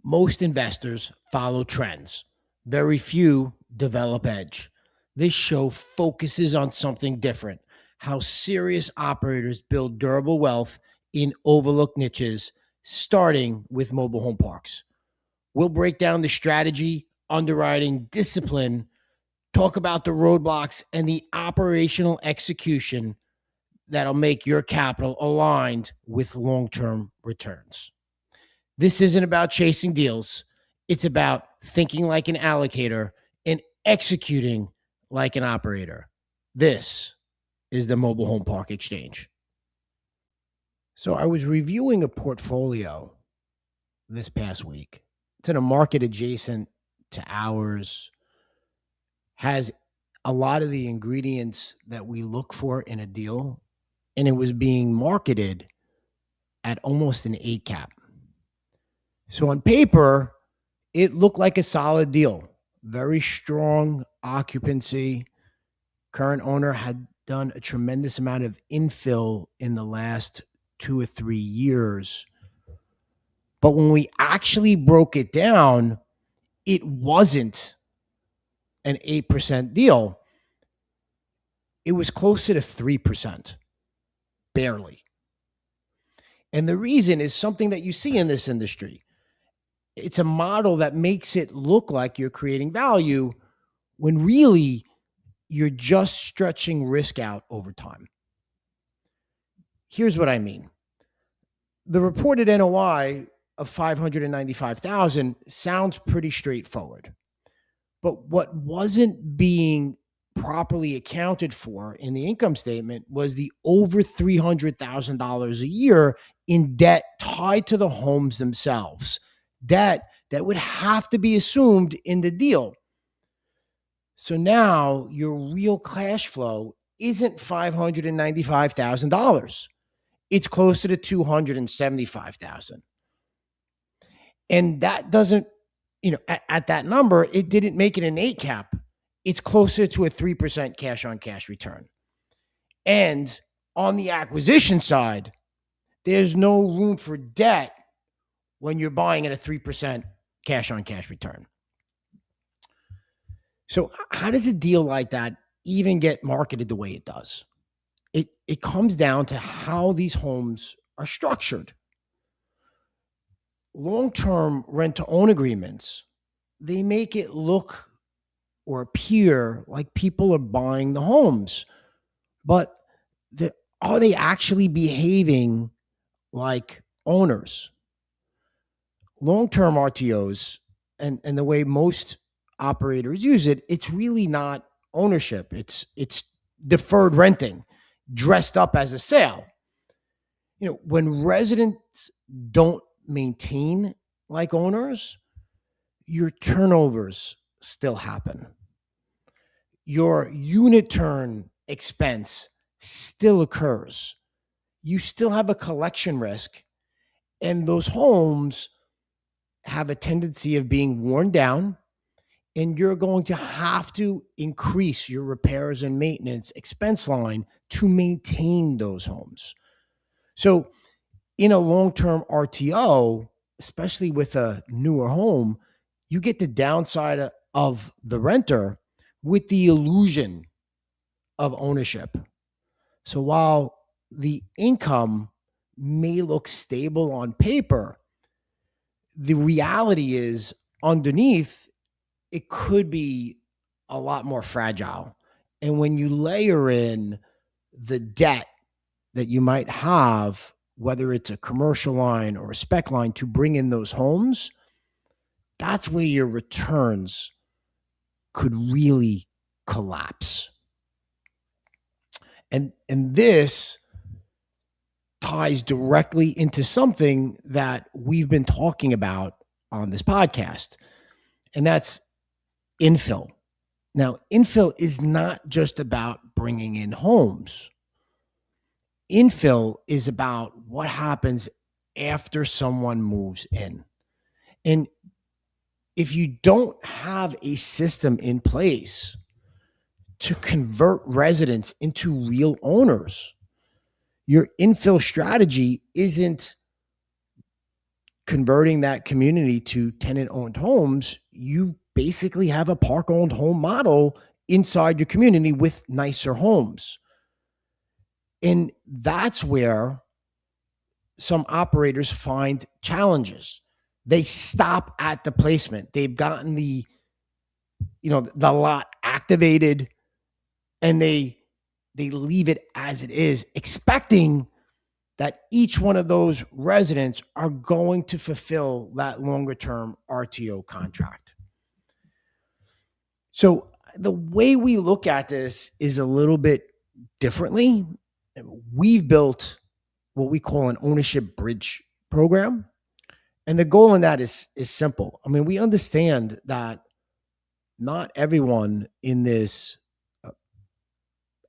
Most investors follow trends. Very few develop edge. This show focuses on something different: how serious operators build durable wealth in overlooked niches, starting with mobile home parks. We'll break down the strategy, underwriting, discipline, talk about the roadblocks, and the operational execution that'll make your capital aligned with long term returns. This isn't about chasing deals. It's about thinking like an allocator and executing like an operator. This is the Mobile Home Park Exchange. So I was reviewing a portfolio this past week. It's in a market adjacent to ours, has a lot of the ingredients that we look for in a deal, and it was being marketed at almost an 8 cap. So on paper, it looked like a solid deal. Very strong occupancy. Current owner had done a tremendous amount of infill in the last 2 or 3 years. But when we actually broke it down, it wasn't an 8% deal. It was closer to 3%, barely. And the reason is something that you see in this industry. It's a model that makes it look like you're creating value when really you're just stretching risk out over time. Here's what I mean. The reported NOI of $595,000 sounds pretty straightforward. But what wasn't being properly accounted for in the income statement was the over $300,000 a year in debt tied to the homes themselves. Debt that would have to be assumed in the deal. So now your real cash flow isn't $595,000. It's closer to $275,000. And that doesn't, at that number, it didn't make it an 8 cap. It's closer to a 3% cash on cash return. And on the acquisition side, there's no room for debt when you're buying at a 3% cash on cash return. So how does a deal like that even get marketed the way it does? It comes down to how these homes are structured. Long-term rent-to-own agreements, they make it look or appear like people are buying the homes. But are they actually behaving like owners? Long-term RTOs and the way most operators use it, it's really not ownership. It's deferred renting dressed up as a sale. When residents don't maintain like owners, your turnovers still happen. Your unit turn expense still occurs. You still have a collection risk, and those homes have a tendency of being worn down, and you're going to have to increase your repairs and maintenance expense line to maintain those homes. So in a long-term RTO, especially with a newer home, you get the downside of the renter with the illusion of ownership. So while the income may look stable on paper, the reality is underneath, it could be a lot more fragile. And when you layer in the debt that you might have, whether it's a commercial line or a spec line to bring in those homes, that's where your returns could really collapse. And this ties directly into something that we've been talking about on this podcast, and that's infill. Now, infill is not just about bringing in homes. Infill is about what happens after someone moves in. And if you don't have a system in place to convert residents into real owners, your infill strategy isn't converting that community to tenant-owned homes, you basically have a park-owned home model inside your community with nicer homes. And that's where some operators find challenges. They stop at the placement. They've gotten the lot activated, and they leave it as it is, expecting that each one of those residents are going to fulfill that longer term RTO contract. So the way we look at this is a little bit differently. We've built what we call an ownership bridge program. And the goal in that is simple. I mean, we understand that not everyone in this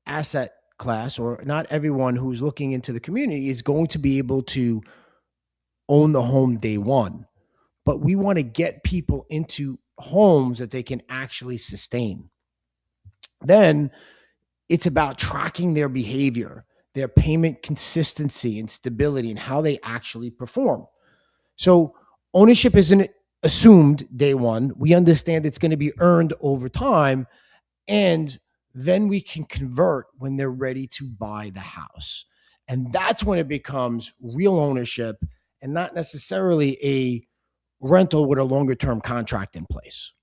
asset class, or not everyone who's looking into the community, is going to be able to own the home day one. But we want to get people into homes that they can actually sustain. Then it's about tracking their behavior, their payment consistency and stability, and how they actually perform. So ownership isn't assumed day one. We understand it's going to be earned over time, and then we can convert when they're ready to buy the house. And that's when it becomes real ownership and not necessarily a rental with a longer term contract in place.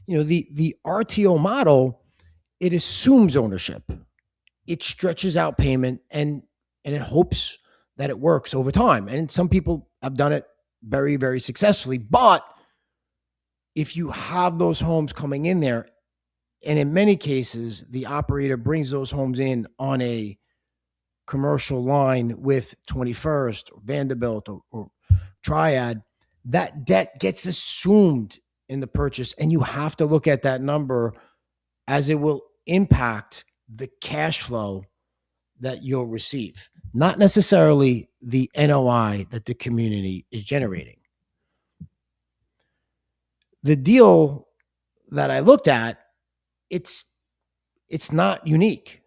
The RTO model, it assumes ownership. It stretches out payment, and it hopes that it works over time. And some people have done it very, very successfully. But if you have those homes coming in there, and in many cases, the operator brings those homes in on a commercial line with 21st or Vanderbilt or Triad, that debt gets assumed in the purchase. And you have to look at that number, as it will impact the cash flow that you'll receive, not necessarily the NOI that the community is generating. The deal that I looked at, it's not unique.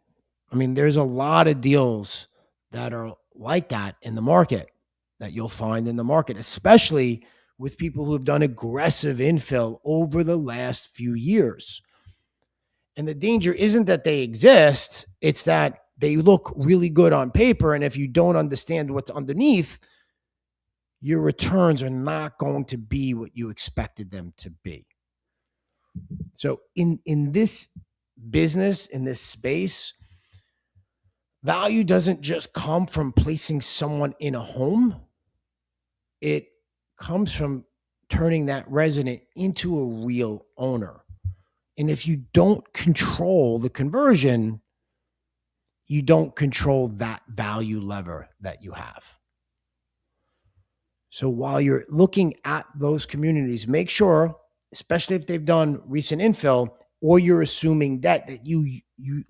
I mean, there's a lot of deals that are like that in the market, that you'll find in the market, especially with people who have done aggressive infill over the last few years. And the danger isn't that they exist, it's that they look really good on paper. And if you don't understand what's underneath, your returns are not going to be what you expected them to be. So in this business, in this space, value doesn't just come from placing someone in a home. It comes from turning that resident into a real owner. And if you don't control the conversion, you don't control that value lever that you have. So while you're looking at those communities, make sure, especially if they've done recent infill or you're assuming debt, that you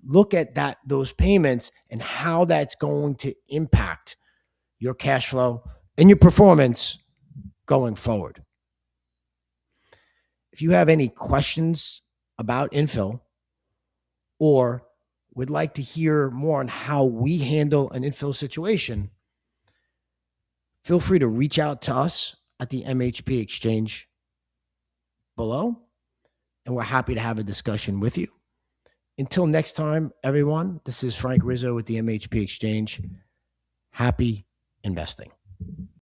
look at those payments and how that's going to impact your cash flow and your performance going forward. If you have any questions about infill, or would like to hear more on how we handle an infill situation, feel free to reach out to us at the MHP Exchange below, and we're happy to have a discussion with you. Until next time, everyone, this is Frank Rizzo with the MHP Exchange. Happy investing.